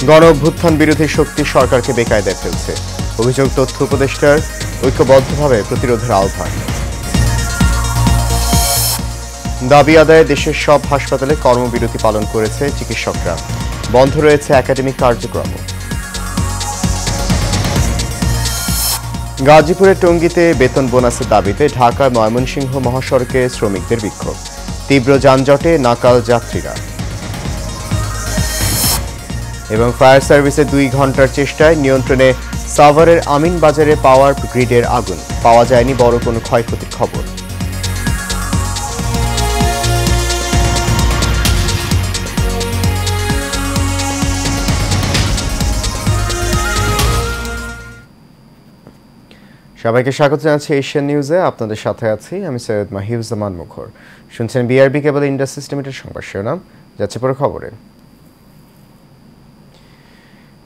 গণ অভ্যুত্থান বিরোধী শক্তি সরকারকে বেকায়দায় ফেলছে। অভিযোগ তথ্য উপদেষ্টার, ঐক্যবদ্ধভাবে প্রতিরোধের আহ্বান। দাবি আদায়ে দেশের সব হাসপাতালে কর্মবিরতি পালন করেছে চিকিৎসকরা। বন্ধ রয়েছে একাডেমিক কার্যক্রম। গাজীপুরের টঙ্গীতে বেতন বোনাসের দাবিতে ঢাকা ময়মনসিংহ মহাসড়কে শ্রমিকদের বিক্ষোভ। তীব্র যানজটে নাকাল যাত্রীরা। এবং ফায়ার সার্ভিসের 2 ঘন্টার চেষ্টায় নিয়ন্ত্রণে সাভারের আমিনবাজারে পাওয়ার গ্রিডের আগুন। পাওয়া যায়নি বড় কোনো ক্ষয়ক্ষতির খবর। সবাইকে স্বাগত জানাচ্ছি এশিয়ান নিউজে। আপনাদের সাথে আছি আমি সৈয়দ মাহিউজ্জামান মুখর। শুনছেন বিআরবি কেবল ইন্ডাস্ট্রিজ লিমিটেড সংবাদ শিরোনাম। যাচ্ছে পরে খবরে।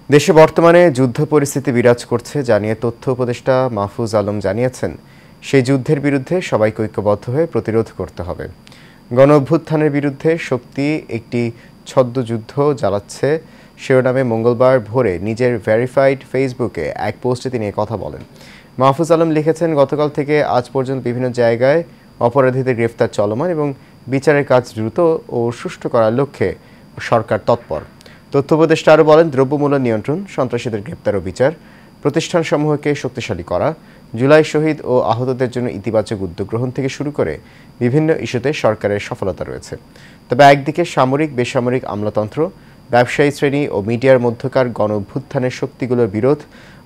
দেশে বর্তমানে যুদ্ধ পরিস্থিতি বিরাজ করছে জানিয়ে তথ্য উপদেষ্টা মাহফুজ আলম জানিয়েছেন, সেই যুদ্ধের বিরুদ্ধে সবাইকে ঐক্যবদ্ধ হয়ে প্রতিরোধ করতে হবে। গণ অভ্যুত্থানের বিরুদ্ধে শক্তি একটি ছদ্মযুদ্ধ চালাচ্ছে শিরোনামে মঙ্গলবার ভোরে নিজের ভেরিফাইড ফেসবুকে এক পোস্টে তিনি কথা বলেন। মাহফুজ আলম লিখেছেন, গতকাল থেকে আজ পর্যন্ত বিভিন্ন জায়গায় অপরাধীদের গ্রেফতার চলমান এবং বিচারের কাজ দ্রুত ও সুষ্ঠু করার লক্ষ্যে সরকার তৎপর। তথ্য উপদেষ্টা আরও বলেন, দ্রব্যমূল্য নিয়ন্ত্রণ, সন্ত্রাসীদের গ্রেপ্তার ও বিচার, প্রতিষ্ঠানসমূহকে শক্তিশালী করা, জুলাই শহীদ ও আহতদের জন্য ইতিবাচক উদ্যোগ গ্রহণ থেকে শুরু করে বিভিন্ন ইস্যুতে সরকারের সফলতা রয়েছে। তবে একদিকে সামরিক বেসামরিক আমলাতন্ত্র, ব্যবসায়ী শ্রেণী ও মিডিয়ার মধ্যকার গণ অভ্যুত্থানের শক্তিগুলোর বিরোধ,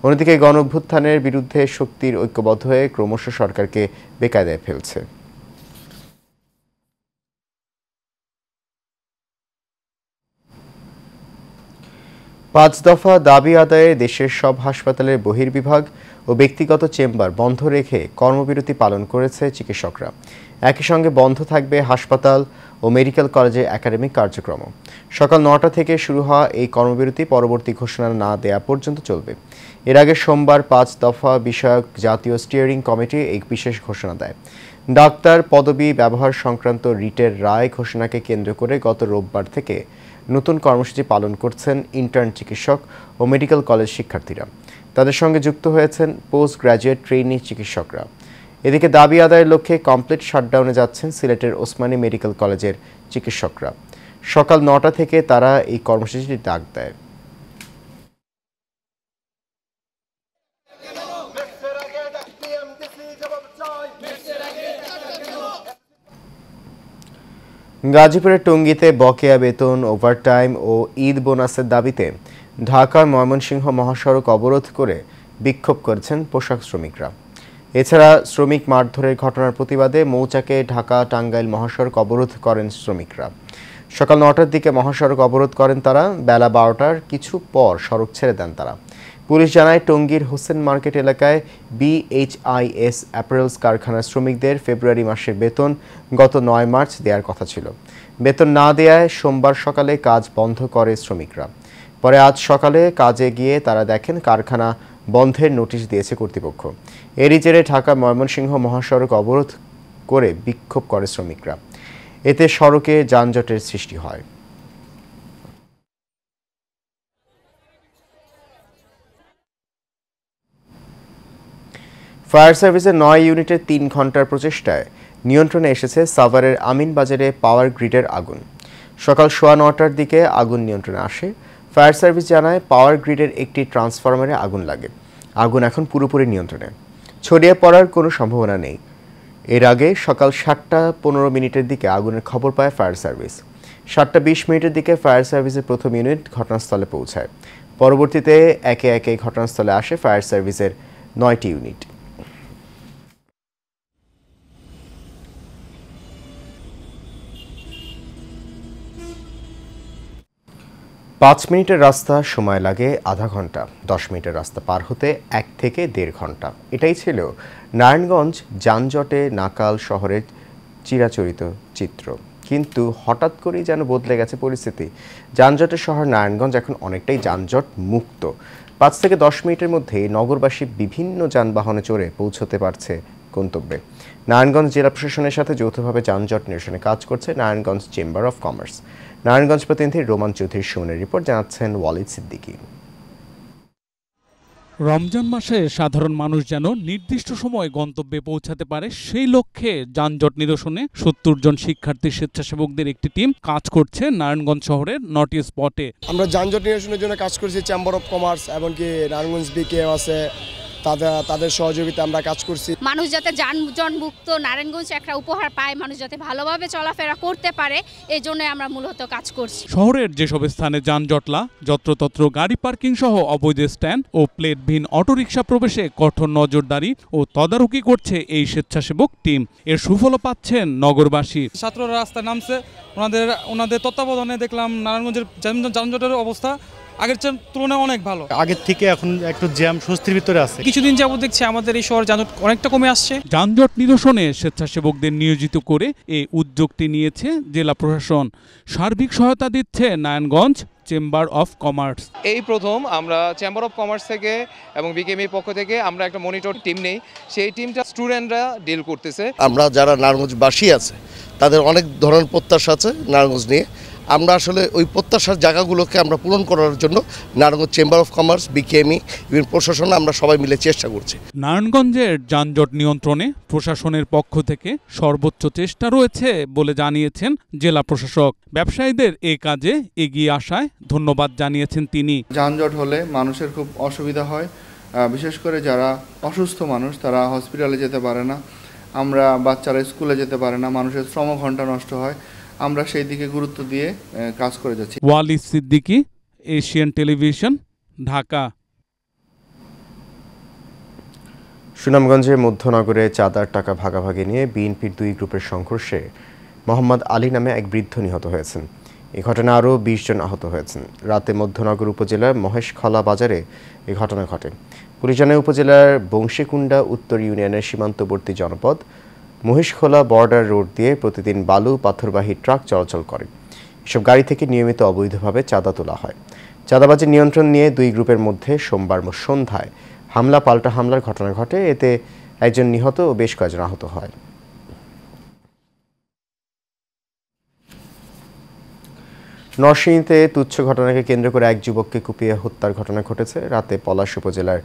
অন্যদিকে গণ অভ্যুত্থানের বিরুদ্ধে শক্তির ঐক্যবদ্ধ হয়ে ক্রমশ সরকারকে বেকায়দায় ফেলছে। পাঁচ দফা দাবি আদায়ে দেশের সব হাসপাতালের বহির্বিভাগ ও ব্যক্তিগত চেম্বার বন্ধ রেখে কর্মবিরতি পালন করেছে চিকিৎসকরা। একই সঙ্গে বন্ধ থাকবে হাসপাতাল ও মেডিকেল কলেজের একাডেমিক কার্যক্রম। সকাল 9টা থেকে শুরু হওয়া এই কর্মবিরতি পরবর্তী ঘোষণা না দেয়া পর্যন্ত চলবে। এর আগে সোমবার 5 দফা বিষয়ক জাতীয় স্টিয়ারিং কমিটি এই বিশেষ ঘোষণা দেয়। ডাক্তার পদবি ব্যবহার সংক্রান্ত রিটের রায় ঘোষণাকে কেন্দ্র করে গত রোববার থেকে নতুন কর্মসূচি পালন করছেন ইন্টার্ন চিকিৎসক ও মেডিকেল কলেজ শিক্ষার্থীরা। তাদের সঙ্গে যুক্ত হয়েছেন পোস্ট গ্র্যাজুয়েট ট্রেইনি চিকিৎসকরা। এদিকে দাবি আদায়ের লক্ষ্যে কমপ্লিট শাটডাউনে যাচ্ছেন সিলেটের ওসমানী মেডিকেল কলেজের চিকিৎসকরা। সকাল 9টা থেকে তারা এই কর্মসূচিটি ডাক দেয়। গাজীপুরের টঙ্গীতে বকেয়া বেতন, ওভারটাইম ও ঈদ বোনাসের দাবিতে ঢাকার ময়মনসিংহ মহাসড়ক অবরোধ করে বিক্ষোভ করেছেন পোশাক শ্রমিকরা। এছাড়া শ্রমিক মারধরের ঘটনার প্রতিবাদে মৌচাকে ঢাকা টাঙ্গাইল মহাসড়ক অবরোধ করেন শ্রমিকরা। সকাল 9টার দিকে মহাসড়ক অবরোধ করেন তারা। বেলা 12টার কিছু পর সড়ক ছেড়ে দেন তারা। পুলিশ জানায়, টঙ্গীর হোসেন মার্কেট এলাকায় BHIS অ্যাপারেলস কারখানার শ্রমিকদের ফেব্রুয়ারি মাসের বেতন গত 9 মার্চ দেওয়ার কথা ছিল। বেতন না দেওয়ায় সোমবার সকালে কাজ বন্ধ করে শ্রমিকরা। পরে আজ সকালে কাজে গিয়ে তারা দেখেন কারখানা বন্ধের নোটিশ দিয়েছে কর্তৃপক্ষ। এরই জেরে ঢাকা ময়মনসিংহ মহাসড়ক অবরোধ করে বিক্ষোভ করে শ্রমিকরা। এতে সড়কে যানজটের সৃষ্টি হয়। ফায়ার সার্ভিসের 9 ইউনিটের 3 ঘন্টার প্রচেষ্টায় নিয়ন্ত্রণে এসেছে সাভারের আমিনবাজারে পাওয়ার গ্রিডের আগুন। সকাল 9:15টার দিকে আগুন নিয়ন্ত্রণে আসে। ফায়ার সার্ভিস জানায়, পাওয়ার গ্রিডের একটি ট্রান্সফরমারে আগুন লাগে। আগুন এখন পুরোপুরি নিয়ন্ত্রণে, ছড়িয়ে পড়ার কোনো সম্ভাবনা নেই। এর আগে সকাল 7:15 দিকে আগুনের খবর পায় ফায়ার সার্ভিস। 7:20 দিকে ফায়ার সার্ভিসের প্রথম ইউনিট ঘটনাস্থলে পৌঁছায়। পরবর্তীতে একে একে ঘটনাস্থলে আসে ফায়ার সার্ভিসের 9টি ইউনিট। 5 মিনিটের রাস্তা সময় লাগে আধা ঘন্টা, 10 মিনিটের রাস্তা পার হতে 1 থেকে 1.5 ঘন্টা। এটাই ছিল নারায়ণগঞ্জ যানজটে নাকাল শহরের চিরাচরিত চিত্র। কিন্তু হঠাৎ করেই যেন বদলে গেছে পরিস্থিতি। যানজটের শহর নারায়ণগঞ্জ এখন অনেকটাই যানজট মুক্ত। 5 থেকে 10 মিনিটের মধ্যেই নগরবাসী বিভিন্ন যানবাহনে চড়ে পৌঁছতে পারছে গন্তব্যে। নারায়ণগঞ্জ জেলা প্রশাসনের সাথে যৌথভাবে যানজট নিরসনে কাজ করছে Narayanganj chamber of commerce. Narayanganj প্রতিনিধি রোমান চৌধুরীর সুমনের রিপোর্ট, জানাচ্ছেন ওয়ালিদ সিদ্দিকী। রমজান মাসে সাধারণ মানুষ যেন নির্দিষ্ট সময় গন্তব্যে পৌঁছাতে পারে সেই লক্ষ্যে যানজট নিরসনে ৭০ জন শিক্ষার্থী স্বেচ্ছাসেবকদের একটি টিম কাজ করছে নারায়ণগঞ্জ শহরের ৯টি স্পটে। আমরা যানজট নিরসনের জন্য কাজ করছি। চেম্বার অফ কমার্স এমনকি নারায়ণগঞ্জ বিকেএম আছে, তাদের সহযোগিতা আমরা কাজ করছি। মানুষ যাতে যানজট মুক্ত নারায়ণগঞ্জ একটা উপহার পায়, মানুষ যাতে ভালোভাবে চলাফেরা করতে পারে, এই জন্য আমরা মূলত কাজ করছি। শহরের যেসব স্থানে যানজটলা, যত্রতত্র গাড়ি পার্কিং সহ অবৈধ স্ট্যান্ড ও প্লেটবিহীন অটোরিকশা প্রবেশে কঠোর নজরদারি ও তদারকি করছে এই স্বেচ্ছাসেবক টিম। এর সুফল পাচ্ছেন নগরবাসী। ছাত্ররা রাস্তায় নামছে, ওনাদের তত্ত্বাবধানে দেখলাম নারায়ণগঞ্জের যানজটের অবস্থা আগের তুলনায় অনেক ভালো। আগের থেকে এখন একটু জ্যাম স্বস্তির ভিতরে আছে। কিছুদিন যাবত দেখছি আমাদের এই শহর যানজট অনেকটা কমে আসছে। যানজট নিরসনে স্বেচ্ছাসেবকদের নিয়োজিত করে এই উদ্যোগটি নিয়েছে জেলা প্রশাসন। সার্বিক সহায়তা দিচ্ছে নারায়ণগঞ্জ চেম্বার অফ কমার্স। এই প্রথম আমরা চেম্বার অফ কমার্স থেকে এবং বিকেএমইর পক্ষ থেকে আমরা একটা মনিটর টিম নেই, সেই টিমটা স্টুডেন্টরা ডিল করতেছে। আমরা যারা নারায়ণগঞ্জবাসী আছে তাদের অনেক ধরনের প্রত্যাশা আছে নারায়ণগঞ্জ নিয়ে। আমরা আসলে ওই প্রত্যাশার জায়গাগুলোকে আমরা পূরণ করার জন্য Narayanganj chamber of commerce, BKME, even প্রশাসন আমরা সবাই মিলে চেষ্টা করছি। নারায়ণগঞ্জের যানজট নিয়ন্ত্রণে প্রশাসনের পক্ষ থেকে সর্বোচ্চ চেষ্টা রয়েছে বলে জানিয়েছেন জেলা প্রশাসক। ব্যবসায়ীদের এই কাজে এগিয়ে আসায় ধন্যবাদ জানিয়েছেন তিনি। যানজট হলে মানুষের খুব অসুবিধা হয়, বিশেষ করে যারা অসুস্থ মানুষ তারা হসপিটালে যেতে পারে না, বাচ্চারা স্কুলে যেতে পারে না, মানুষের শ্রম ঘন্টা নষ্ট হয়। আমরা সেই দিকে গুরুত্ব দিয়ে কাজ করে যাচ্ছি। Walid Siddiqui, Asian television, Dhaka. সুনামগঞ্জের মধ্যনগরে চাঁদার টাকা ভাগাভাগি নিয়ে বিএনপির দুই গ্রুপের সংঘর্ষে মোহাম্মদ আলী নামে এক বৃদ্ধ নিহত হয়েছেন। এ ঘটনায় আরও ২০ জন আহত হয়েছেন। রাতে মধ্যনগর উপজেলার মহেশখলা বাজারে এ ঘটনা ঘটে। পুলিশ জানায় উপজেলার বংশীকুণ্ডা উত্তর ইউনিয়নের সীমান্তবর্তী জনপদ মহেশখোলা বর্ডার রোড দিয়ে প্রতিদিন বালু পাথরবাহী ট্রাক চলাচল করে। এসব গাড়ি থেকে নিয়মিত অবৈধভাবে চাঁদা তোলা হয়। চাঁদাবাজির নিয়ন্ত্রণ নিয়ে দুই গ্রুপের মধ্যে সোমবার সন্ধ্যায় হামলা পাল্টা হামলার ঘটনা ঘটে। এতে একজন নিহত ও বেশ কয়েকজন আহত হয়। নরসিংদীতে তুচ্ছ ঘটনাকে কেন্দ্র করে এক যুবককে কুপিয়ে হত্যার ঘটনা ঘটেছে। রাতে পলাশ উপজেলার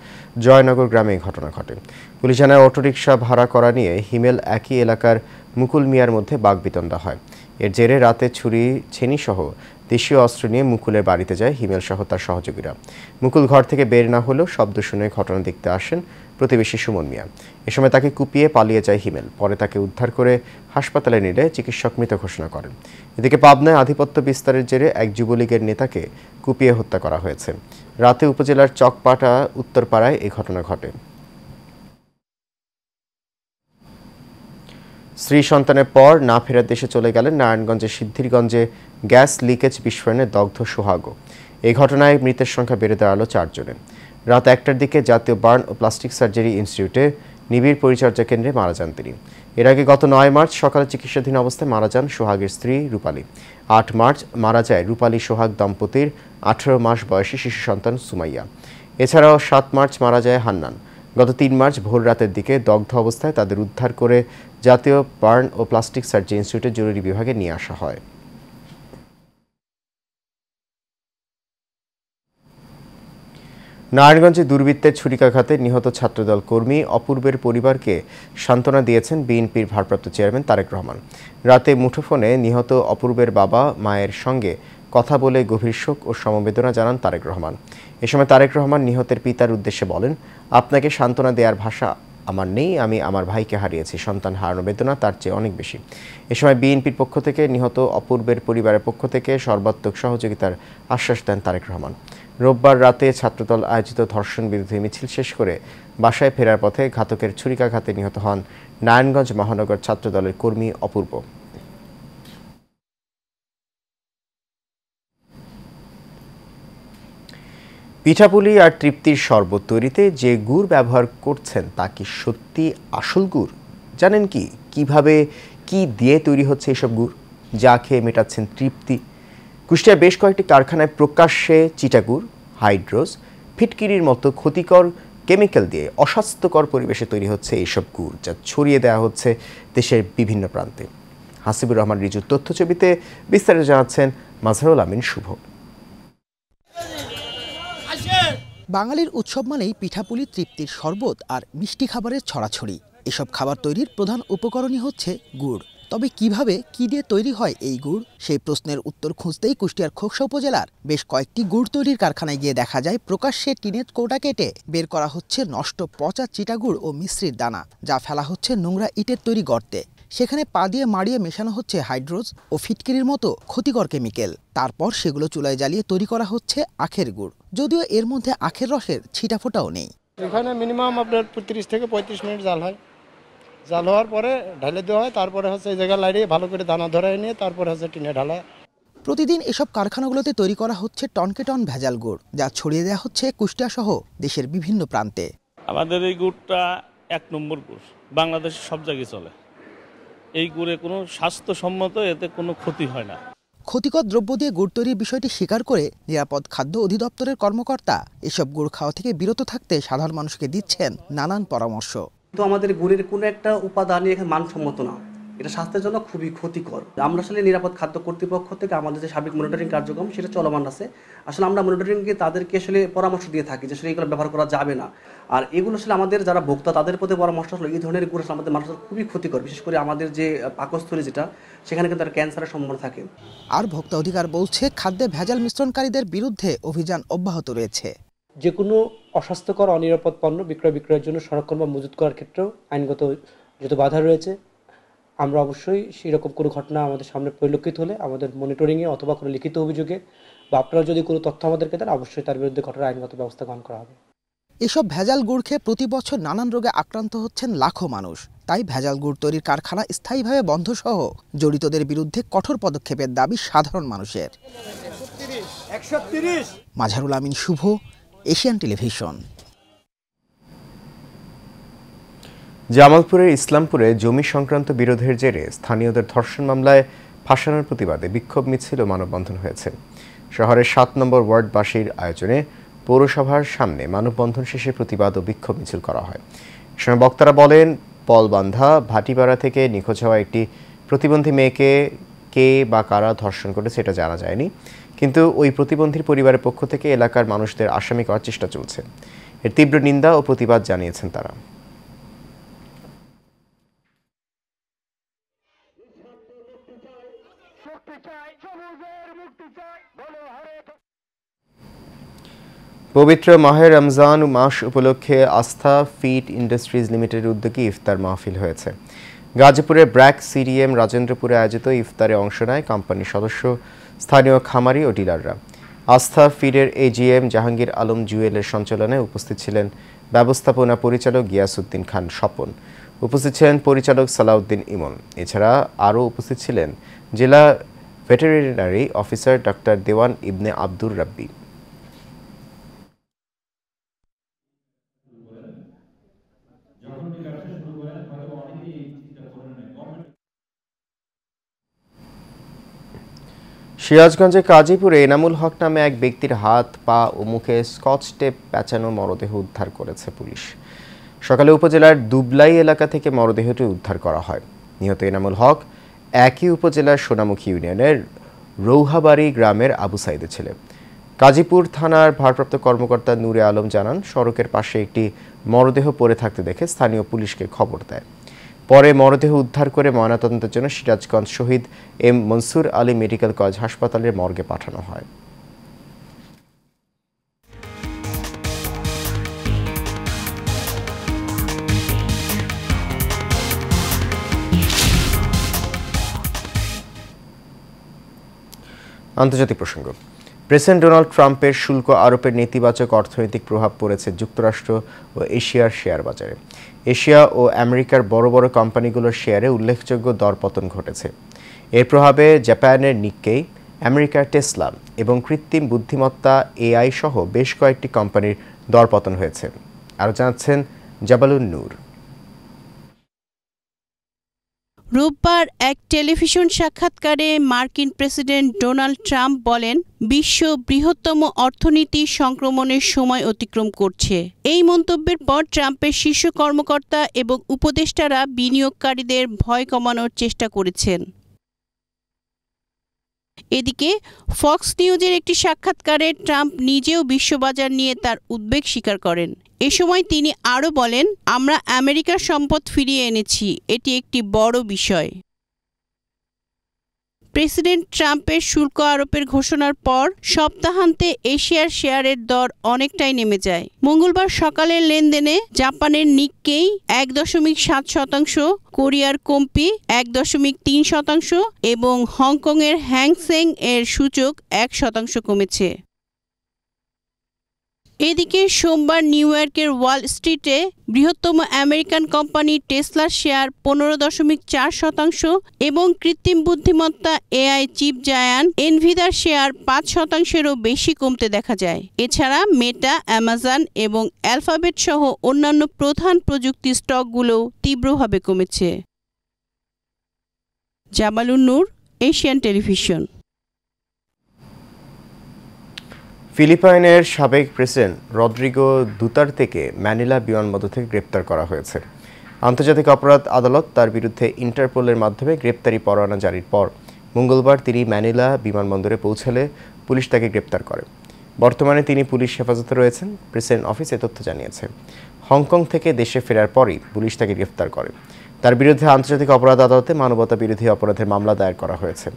জয়নগর গ্রামে ঘটনা ঘটে। পুলিশ জানায় অটোরিকশা ভাড়া করা নিয়ে হিমেল একই এলাকার মুকুল মিয়ার মধ্যে বাগবিতণ্ডা হয়। এর জেরে রাতে ছুরি ছেনিসহ দেশীয় অস্ত্র নিয়ে মুকুলের বাড়িতে যায় হিমেল সহ তার সহযোগীরা। মুকুল ঘর থেকে বের না হলেও শব্দ শুনে ঘটনা দেখতে আসেন প্রতিবেশী সুমন মিয়া। এ সময় তাকে কুপিয়ে পালিয়ে যায় হিমেল। পরে তাকে উদ্ধার করে হাসপাতালে নিলে চিকিৎসক মৃত ঘোষণা করেন। এদিকে পাবনায় আধিপত্য বিস্তারের জেরে এক যুবলীগের নেতাকে কুপিয়ে হত্যা করা হয়েছে। রাতে উপজেলার চকপাটা উত্তরপাড়ায় এই ঘটনা ঘটে। স্ত্রী সন্তানের পর না ফেরার দেশে চলে গেলেন নারায়ণগঞ্জের সিদ্ধিরগঞ্জে গ্যাস লিকেজ বিস্ফোরণে দগ্ধ সোহাগও। এই ঘটনায় মৃতের সংখ্যা বেড়ে দাঁড়ালো ৪ জনে। রাত ১টার দিকে জাতীয় বার্ন ও প্লাস্টিক সার্জারি ইনস্টিটিউটে নিবিড় পরিচর্যা কেন্দ্রে মারা যান তিনি। এর আগে গত ৯ মার্চ সকালে চিকিৎসাধীন অবস্থায় মারা যান সোহাগের স্ত্রী রূপালী। ৮ মার্চ মারা যায় রূপালী সোহাগ দম্পতির ১৮ মাস বয়সী শিশু সন্তান সুমাইয়া। এছাড়াও ৭ মার্চ মারা যায় হান্নান। গত ৩ মার্চ ভোর রাতের দিকে দগ্ধ অবস্থায় তাদের উদ্ধার করে জাতীয় বার্ন ও প্লাস্টিক সার্জারি ইনস্টিটিউটের জরুরি বিভাগে নিয়ে আসা হয়। নারায়ণগঞ্জে দুর্বৃত্তের ছুরিকাঘাতে নিহত ছাত্রদল কর্মী অপূর্বের পরিবারকে সান্ত্বনা দিয়েছেন বিএনপির ভারপ্রাপ্ত চেয়ারম্যান তারেক রহমান। রাতে মুঠোফোনে নিহত অপূর্বের বাবা মায়ের সঙ্গে কথা বলে গভীর শোক ও সমবেদনা জানান তারেক রহমান। এ সময় তারেক রহমান নিহতের পিতার উদ্দেশ্যে বলেন, আপনাকে সান্ত্বনা দেওয়ার ভাষা আমার নেই, আমি আমার ভাইকে হারিয়েছি, সন্তান হারানো বেদনা তার চেয়ে অনেক বেশি। এ সময় বিএনপির পক্ষ থেকে নিহত অপূর্বের পরিবারের পক্ষ থেকে সর্বাত্মক সহযোগিতার আশ্বাস দেন তারেক রহমান। রোববার রাতে ছাত্রদল আয়োজিত ধর্ষণ বিরোধী মিছিল শেষ করে বাসায় ফেরার পথে ঘাতকের ছুরিকাঘাতে নিহত হন নারায়ণগঞ্জ মহানগর ছাত্রদলের কর্মী অপূর্ব। পিঠাপুলি আর তৃপ্তির শরবত তৈরিতে যে গুড় ব্যবহার করছেন তা কি সত্যি আসল গুড়? জানেন কি কিভাবে কি দিয়ে তৈরি হচ্ছে এসব গুড়, যা খেয়ে মেটাচ্ছেন তৃপ্তি? কুষ্টিয়ার বেশ কয়েকটি কারখানায় প্রকাশ্যে চিটাগুড়, হাইড্রোজ, ফিটকিরির মতো ক্ষতিকর কেমিক্যাল দিয়ে অস্বাস্থ্যকর পরিবেশে তৈরি হচ্ছে এইসব গুড়, যা ছড়িয়ে দেওয়া হচ্ছে দেশের বিভিন্ন প্রান্তে। হাসিবুর রহমান রিজুর তথ্যছবিতে বিস্তারিত জানাচ্ছেন মাজহারুল আমিন শুভ। বাঙালির উৎসব মানেই পিঠাপুলি, তৃপ্তির শরবত আর মিষ্টি খাবারের ছড়াছড়ি। এসব খাবার তৈরির প্রধান উপকরণই হচ্ছে গুড়। তবে কিভাবে, কি দিয়ে তৈরি হয় এই গুড়, সেই প্রশ্নের উত্তর খুঁজতেই কুষ্টিয়ার খোকসা উপজেলার বেশ কয়েকটি গুড় তৈরির কারখানায় গিয়ে দেখা যায় প্রকাশ্যে টিনের কৌটা কেটে বের করা হচ্ছে নষ্ট পচা চিটাগুড় ও মিশ্রির দানা, যা ফেলা হচ্ছে নোংরা ইটের তৈরি গর্তে। সেখানে পা দিয়ে মাড়িয়ে মেশানো হচ্ছে হাইড্রোজ ও ফিটকিরির মতো ক্ষতিকর কেমিক্যাল। তারপর সেগুলো চুলায় জ্বালিয়ে তৈরি করা হচ্ছে আখের গুড়, যদিও এর মধ্যে আখের রসের ছিটাফোঁটাও নেই। এখানে মিনিমাম আপনার 30 থেকে 35 মিনিট জাল হয়। জাল হওয়ার পরে ঢালে দেওয়া হয়, তারপরে হচ্ছে এই জায়গায় লাড়িয়ে ভালো করে দানা ধরায় নিয়ে তারপরে হচ্ছে টিনে ঢালা। প্রতিদিন এসব কারখানাগুলোতে তৈরি করা হচ্ছে টনকে টন ভেজাল গুড়, যা ছড়িয়ে দেওয়া হচ্ছে কুষ্টিয়া সহ দেশের বিভিন্ন প্রান্তে। আমাদের এই গুড়টা 1 নম্বর গুড়, বাংলাদেশের সব জায়গায় চলে। এই গুড়ে কোনো স্বাস্থ্যসম্মত, এতে কোনো ক্ষতি হয় না। ক্ষতিকর দ্রব্য দিয়ে গুড় তৈরির বিষয়টি স্বীকার করে নিরাপদ খাদ্য অধিদপ্তরের কর্মকর্তা এসব গুড় খাওয়া থেকে বিরত থাকতে সাধারণ মানুষকে দিচ্ছেন নানান পরামর্শ। তো আমাদের গুড়ের কোনো একটা উপাদানই এখানে মানসম্মত না, এটা স্বাস্থ্যের জন্য খুবই ক্ষতিকর। আমরা আসলে নিরাপদ খাদ্য কর্তৃপক্ষ থেকে আমাদের যে সার্বিক মনিটরিং কার্যক্রম সেটা চলমান আছে। আসলে আমরা মনিটরিংকে তাদেরকে আসলে পরামর্শ দিয়ে থাকি যে আসলে এগুলো ব্যবহার করা যাবে না। আর এগুলো আসলে আমাদের যারা ভোক্তা তাদের প্রতি পরামর্শ হলো এই ধরনের গুড় আমাদের মানুষের খুবই ক্ষতিকর, বিশেষ করে আমাদের যে পাকস্থলী যেটা, সেখানে কিন্তু একটা ক্যান্সারের সম্ভাবনা থাকে। আর ভোক্তা অধিকার বলছে খাদ্যে ভেজাল মিশ্রণকারীদের বিরুদ্ধে অভিযান অব্যাহত রয়েছে। যে কোনো অস্বাস্থ্যকর অনিরাপদ পণ্য বিক্রয়ের জন্য সংরক্ষণ বা মজুত করার ক্ষেত্রেও আইনগত যত বাধা রয়েছে, আমরা অবশ্যই সেরকম কোনো ঘটনা আমাদের সামনে পরিলক্ষিত হলে আমাদের মনিটরিংয়ে অথবা কোনো লিখিত অভিযোগে বা আপনারা যদি কোনো তথ্য আমাদেরকে দেন, অবশ্যই তার বিরুদ্ধে কঠোর আইনগত ব্যবস্থা গ্রহণ করা হবে। এসব ভেজাল গুড় খেয়ে প্রতি বছর নানান রোগে আক্রান্ত হচ্ছেন লাখো মানুষ। তাই ভেজাল গুড় তৈরির কারখানা স্থায়ীভাবে বন্ধ সহ জড়িতদের বিরুদ্ধে কঠোর পদক্ষেপের দাবি সাধারণ মানুষের। মাজহারুল আমিন শুভ, এশিয়ান টেলিভিশন। জামালপুরের ইসলামপুরে জমি সংক্রান্ত বিরোধের জেরে স্থানীয়দের ধর্ষণ মামলায় ফাঁসানোর প্রতিবাদে বিক্ষোভ মিছিল ও মানববন্ধন হয়েছে। শহরের 7 নম্বর ওয়ার্ডবাসীর আয়োজনে পৌরসভার সামনে মানববন্ধন শেষে প্রতিবাদ ও বিক্ষোভ মিছিল করা হয়। এ সময় বক্তারা বলেন, পলবান্ধা ভাটিপাড়া থেকে নিখোঁজ হওয়া একটি প্রতিবন্ধী মেয়েকে কে বা কারা ধর্ষণ করেছে এটা জানা যায়নি, কিন্তু ওই প্রতিবন্ধীর পরিবারের পক্ষ থেকে এলাকার মানুষদের আসামি করার চেষ্টা চলছে। এর তীব্র নিন্দা ও প্রতিবাদ জানিয়েছেন তারা। পবিত্র মাহে রমজান মাস উপলক্ষে আস্থা ফিড ইন্ডাস্ট্রিজ লিমিটেডের উদ্যোগে ইফতার মাহফিল হয়েছে। গাজীপুরের ব্র্যাক সিডিএম রাজেন্দ্রপুরে আয়োজিত ইফতারে অংশ নেয় কোম্পানির সদস্য, স্থানীয় খামারি ও ডিলাররা। আস্থা ফিডের এজিএম জাহাঙ্গীর আলম জুয়েলের সঞ্চালনে উপস্থিত ছিলেন ব্যবস্থাপনা পরিচালক গিয়াসউদ্দিন খান স্বপন, উপস্থিত ছিলেন পরিচালক সালাউদ্দিন ইমন। এছাড়া আরও উপস্থিত ছিলেন জেলা ভেটেরিনারি অফিসার ডক্টর দেওয়ান ইবনে আব্দুর রাব্বি। সিরাজগঞ্জে কাজীপুরে এনামুল হক নামে এক ব্যক্তির হাত, পা ও মুখে স্কচ টেপ প্যাঁচানো মরদেহ উদ্ধার করেছে পুলিশ। সকালে উপজেলার দুবলাই এলাকা থেকে মরদেহটি উদ্ধার করা হয়। নিহত এনামুল হক একই উপজেলার সোনামুখী ইউনিয়নের রৌহাবাড়ি গ্রামের আবু সাইদের ছেলে। কাজীপুর থানার ভারপ্রাপ্ত কর্মকর্তা নূরে আলম জানান, সড়কের পাশে একটি মরদেহ পড়ে থাকতে দেখে স্থানীয় পুলিশকে খবর দেয়। পরে মরদেহ উদ্ধার করে ময়নাতদন্তের জন্য সিরাজগঞ্জ শহীদ এম মনসুর আলী মেডিকেল কলেজ হাসপাতালের মর্গে পাঠানো হয়। আন্তর্জাতিক প্রসঙ্গ। প্রেসিডেন্ট ডোনাল্ড ট্রাম্পের শুল্ক আরোপের নেতিবাচক অর্থনৈতিক প্রভাব পড়েছে যুক্তরাষ্ট্র ও এশিয়ার শেয়ার বাজারে। এশিয়া ও আমেরিকার বড় বড় কোম্পানিগুলোর শেয়ারে উল্লেখযোগ্য দরপতন ঘটেছে। এর প্রভাবে জাপানের নিক্কেই, আমেরিকার টেসলা এবং কৃত্রিম বুদ্ধিমত্তা এআই সহ বেশ কয়েকটি কোম্পানির দরপতন হয়েছে। আরও জানাচ্ছেন জাবালুন নূর। রোববার এক টেলিভিশন সাক্ষাৎকারে মার্কিন প্রেসিডেন্ট ডোনাল্ড ট্রাম্প বলেন, বিশ্ব বৃহত্তম অর্থনীতি সংক্রমণের সময় অতিক্রম করছে। এই মন্তব্যের পর ট্রাম্পের শীর্ষ কর্মকর্তা এবং উপদেষ্টারা বিনিয়োগকারীদের ভয় কমানোর চেষ্টা করেছেন। এদিকে ফক্স নিউজের একটি সাক্ষাৎকারে ট্রাম্প নিজেও বিশ্ববাজার নিয়ে তার উদ্বেগ স্বীকার করেন। এ সময় তিনি আরও বলেন, আমরা আমেরিকার সম্পদ ফিরিয়ে এনেছি, এটি একটি বড় বিষয়। প্রেসিডেন্ট ট্রাম্পের শুল্ক আরোপের ঘোষণার পর সপ্তাহান্তে এশিয়ার শেয়ারের দর অনেকটাই নেমে যায়। মঙ্গলবার সকালের লেনদেনে জাপানের নিক্কেই 1.7%, কোরিয়ার কম্পি 1.3% এবং হংকংয়ের হ্যাংসেং এর সূচক 1% কমেছে। এদিকে সোমবার নিউ ইয়র্কের ওয়াল স্ট্রিটে বৃহত্তম আমেরিকান কোম্পানি টেসলার শেয়ার 15.4% এবং কৃত্রিম বুদ্ধিমত্তা এআই চিপ জায়ান্ট এনভিদার শেয়ার 5%-এরও বেশি কমতে দেখা যায়। এছাড়া মেটা, অ্যামাজন এবং অ্যালফাবেট সহ অন্যান্য প্রধান প্রযুক্তি স্টকগুলোও তীব্রভাবে কমেছে। জামালুন নূর, এশিয়ান টেলিভিশন। ফিলিপাইনের সাবেক প্রেসিডেন্ট রদ্রিগো দুতার্তেকে ম্যানিলা বিমানবন্দর থেকে গ্রেপ্তার করা হয়েছে। আন্তর্জাতিক অপরাধ আদালত তার বিরুদ্ধে ইন্টারপোলের মাধ্যমে গ্রেপ্তারি পরোয়ানা জারির পর মঙ্গলবার তিনি ম্যানিলা বিমানবন্দরে পৌঁছালে পুলিশ তাকে গ্রেপ্তার করে। বর্তমানে তিনি পুলিশ হেফাজতে রয়েছেন, প্রেসিডেন্ট অফিস এ তথ্য জানিয়েছে। হংকং থেকে দেশে ফেরার পরই পুলিশ তাকে গ্রেপ্তার করে। তার বিরুদ্ধে আন্তর্জাতিক অপরাধ আদালতে মানবতা বিরোধী অপরাধের মামলা দায়ের করা হয়েছে।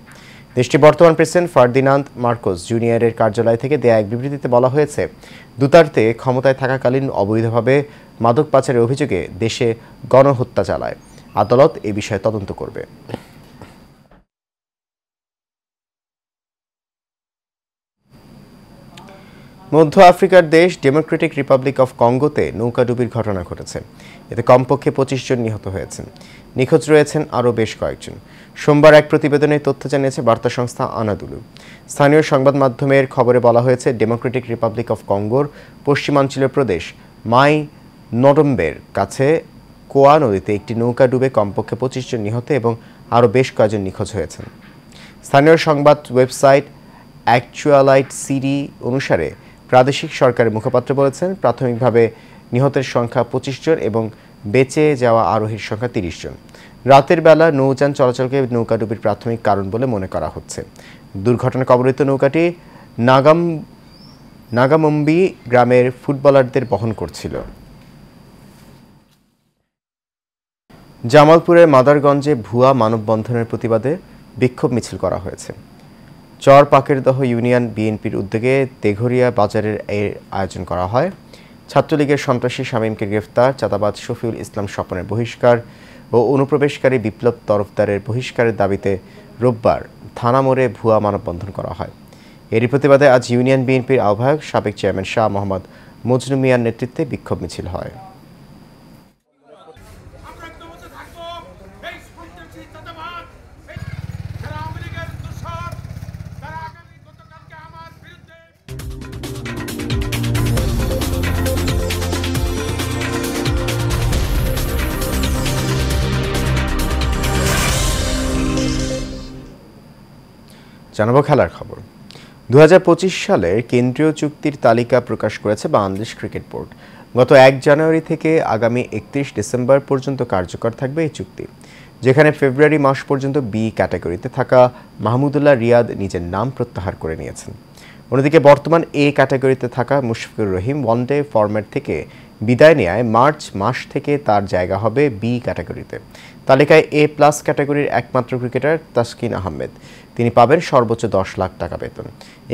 দেশটির বর্তমান প্রেসিডেন্ট ফার্দিনান্দ মার্কোস জুনিয়রের কার্যালয় থেকে দেয়া এক বিবৃতিতে বলা হয়েছে, দুতার্তে ক্ষমতায় থাকাকালীন অবৈধভাবে মাদক পাচারের অভিযোগে দেশে গণহত্যা চালায়। আদালত এ বিষয়ে তদন্ত করবে। মধ্য আফ্রিকার দেশ ডেমোক্রেটিক রিপাবলিক অফ কঙ্গোতে নৌকাডুবির ঘটনা ঘটেছে। এতে কমপক্ষে 25 জন নিহত হয়েছেন। নিখোঁজ রয়েছেন আরও বেশ কয়েকজন। সোমবার এক প্রতিবেদনে তথ্য জানিয়েছে বার্তা সংস্থা আনাদুলু। স্থানীয় সংবাদ মাধ্যমের খবরে বলা হয়েছে, ডেমোক্রেটিক রিপাবলিক অফ কঙ্গোর পশ্চিমাঞ্চলীয় প্রদেশ মাই নডম্বের কাছে কোয়া নদীতে একটি নৌকা ডুবে কমপক্ষে 25 জন নিহত এবং আরও বেশ কয়েকজন নিখোঁজ হয়েছেন। স্থানীয় সংবাদ ওয়েবসাইট অ্যাকচুয়ালাইট সিডি অনুসারে প্রাদেশিক সরকারের মুখপাত্র বলেছেন, প্রাথমিকভাবে নিহতের সংখ্যা 25 জন এবং বেঁচে যাওয়া আরোহীর সংখ্যা 30 জন। রাতের বেলা নৌযান চলাচলকে নৌকাডুবির প্রাথমিক কারণ বলে মনে করা হচ্ছে। দুর্ঘটনা কবলিত নৌকাটি নাগামম্বি গ্রামের ফুটবলারদের বহন করছিল। জামালপুরের মাদারগঞ্জে ভুয়া মানববন্ধনের প্রতিবাদে বিক্ষোভ মিছিল করা হয়েছে। চর পাকেরদহ ইউনিয়ন বিএনপির উদ্যোগে তেঘরিয়া বাজারের এর আয়োজন করা হয়। ছাত্রলীগের সন্ত্রাসী শামীমকে গ্রেফতার, চাঁদাবাজ শফিউল ইসলাম স্বপনের বহিষ্কার ও অনুপ্রবেশকারী বিপ্লব তরফদারের বহিষ্কারের দাবিতে রোববার থানা মোড়ে ভুয়া মানববন্ধন করা হয়। এরই প্রতিবাদে আজ ইউনিয়ন বিএনপির আহ্বায়ক সাবেক চেয়ারম্যান শাহ মোহাম্মদ মজনু মিয়ার নেতৃত্বে বিক্ষোভ মিছিল হয়। জানাবো খেলার খবর। 2025 সালের কেন্দ্রীয় চুক্তির তালিকা প্রকাশ করেছে বাংলাদেশ ক্রিকেট বোর্ড। গত 1 জানুয়ারি থেকে আগামী 31 ডিসেম্বর পর্যন্ত কার্যকর থাকবে এই চুক্তি, যেখানে ফেব্রুয়ারি মাস পর্যন্ত বি ক্যাটাগরিতে থাকা মাহমুদুল্লাহ রিয়াদ নিজের নাম প্রত্যাহার করে নিয়েছেন। অন্যদিকে বর্তমান এ ক্যাটাগরিতে থাকা মুশফিকুর রহিম ওয়ানডে ফরম্যাট থেকে বিদায় নেয় মার্চ মাস থেকে তার জায়গা হবে বি ক্যাটাগরিতে। তালিকায় এ প্লাস ক্যাটাগরির একমাত্র ক্রিকেটার তাসকিন আহমেদ, তিনি পাবেন সর্বোচ্চ 10 লাখ টাকা বেতন।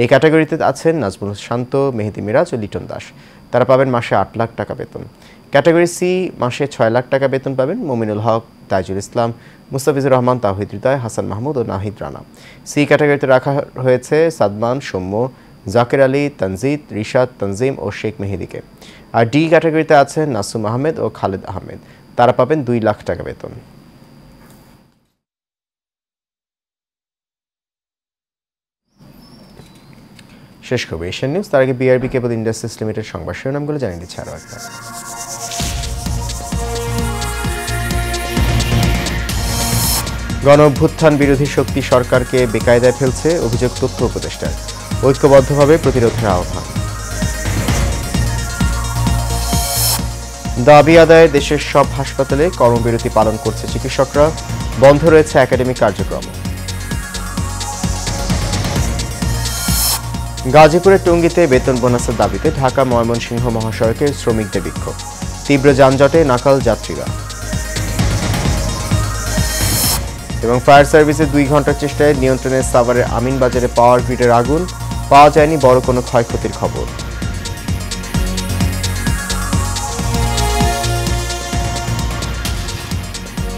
এই ক্যাটাগরিতে আছেন নাজমুল শান্ত, মেহেদি মিরাজ ও লিটন দাস, তারা পাবেন মাসে 8 লাখ টাকা বেতন। ক্যাটাগরি সি মাসে 6 লাখ টাকা বেতন পাবেন মুমিনুল হক, তাইজুল ইসলাম, মুস্তাফিজুর রহমান, তাওহিদ হৃদয়, হাসান মাহমুদ ও নাহিদ রানা। সি ক্যাটাগরিতে রাখা হয়েছে সাদমান, সৌম্য, জাকির আলী, তানজিদ, রিশাদ, তানজিম ও শেখ মেহেদিকে। আর ডি ক্যাটাগরিতে আছেন নাসুম আহমেদ ও খালেদ আহমেদ, তারা পাবেন 2 লাখ টাকা বেতন। শেষ করবে এশিয়ান নিউজ, তার আগে বিআরবি কেবল ইন্ডাস্ট্রিজ লিমিটেড সংবাদ শিরোনামগুলো জানিয়ে দিচ্ছে আরও একবার। গণ-অভ্যুত্থান বিরোধী শক্তি সরকারকে বেকায়দায় ফেলছে, অভিযোগ তথ্য উপদেষ্টার। ঐক্যবদ্ধভাবে প্রতিরোধের আহ্বান। দাবি আদায়ে দেশের সব হাসপাতালে কর্মবিরতি পালন করছে চিকিৎসকরা, বন্ধ রয়েছে একাডেমিক কার্যক্রম। গাজীপুরের টঙ্গীতে বেতন বোনাসের দাবিতে ঢাকা ময়মনসিংহ মহাসড়কে শ্রমিকদের বিক্ষোভ, তীব্র যানজটে নাকাল যাত্রীরা। এবং ফায়ার সার্ভিসের 2 ঘন্টার চেষ্টায় নিয়ন্ত্রণে সাভারের আমিনবাজারে পাওয়ার গ্রিডের আগুন, পাওয়া যায়নি বড় কোনো ক্ষয়ক্ষতির খবর।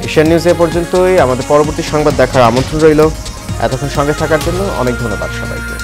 এশিয়ান নিউজ এ পর্যন্তই। আমাদের পরবর্তী সংবাদ দেখার আমন্ত্রণ রইল। এতক্ষণ সঙ্গে থাকার জন্য অনেক ধন্যবাদ সবাইকে।